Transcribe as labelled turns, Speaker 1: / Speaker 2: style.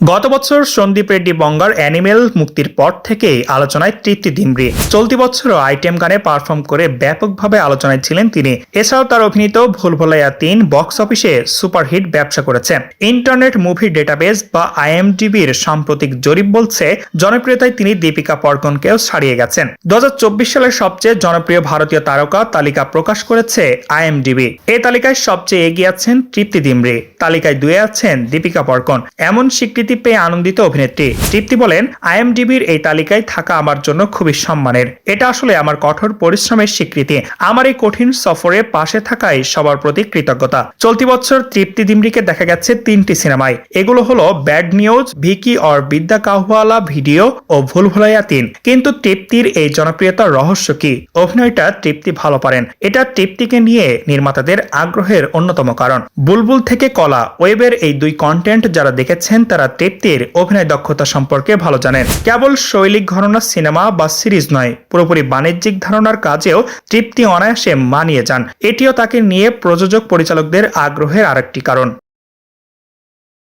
Speaker 1: গত বছর সন্দীপ রেড্ডি বঙ্গার অ্যানিমেল মুক্তির পর থেকেই আলোচনায় তৃপ্তি ডিমরি। চলতি বছরও আইটেম গানে পারফর্ম করে ব্যাপকভাবে আলোচনায় ছিলেন তিনি। এছাড়াও তার অভিনীত ভুলভুলাইয়া ৩ বক্স অফিসে সুপারহিট ব্যবসা করেছে। ইন্টারনেট মুভি ডেটাবেস বা IMDb'র সাম্প্রতিক জরিপ বলছে জনপ্রিয়তায় তিনি দীপিকা পাড়ুকোনকেও ছাড়িয়ে গেছেন। 2024 সালের সবচেয়ে জনপ্রিয় ভারতীয় তারকা তালিকা প্রকাশ করেছে IMDb। এই তালিকায় সবচেয়ে এগিয়ে আছেন তৃপ্তি ডিমরি, তালিকায় 2-এ আছেন দীপিকা পাড়ুকোন। এমন স্বীকৃতি পেয়ে আনন্দিত অভিনেত্রী। তৃপ্তি বলেন, IMDb'র এই তালিকায় থাকা আমার জন্য খুবই সম্মানের। এটা আসলে আমার কঠোর পরিশ্রমের স্বীকৃতি। আমার এই কঠিন সফরে পাশে থাকায় সবার প্রতি কৃতজ্ঞতা। চলতি বছর তৃপ্তি ডিমরিকে দেখা গেছে 3টি সিনেমায়। এগুলো হলো ব্যাড নিউজ, ভিকি অর বিদ্যা কাহুয়ালা ভিডিও ও ভুলভুলাইয়া 3। কিন্তু তৃপ্তির এই জনপ্রিয়তার রহস্য কি? অভিনয়টা তৃপ্তি ভালো পারেন। এটা তৃপ্তিকে নিয়ে নির্মাতাদের আগ্রহের অন্যতম কারণ। বুলবুল থেকে কলা ওয়েবের এই 2 কন্টেন্ট যারা দেখেছেন তারা তৃপ্তির অভিনয় দক্ষতা সম্পর্কে ভালো জানেন। কেবল শৈলিক ঘরানার সিনেমা বা সিরিজ নয়, পুরোপুরি বাণিজ্যিক ধারণার কাজেও তৃপ্তি অনায়াসে মানিয়ে যান। এটিও তাকে নিয়ে প্রযোজক পরিচালকদের আগ্রহের আরেকটি কারণ।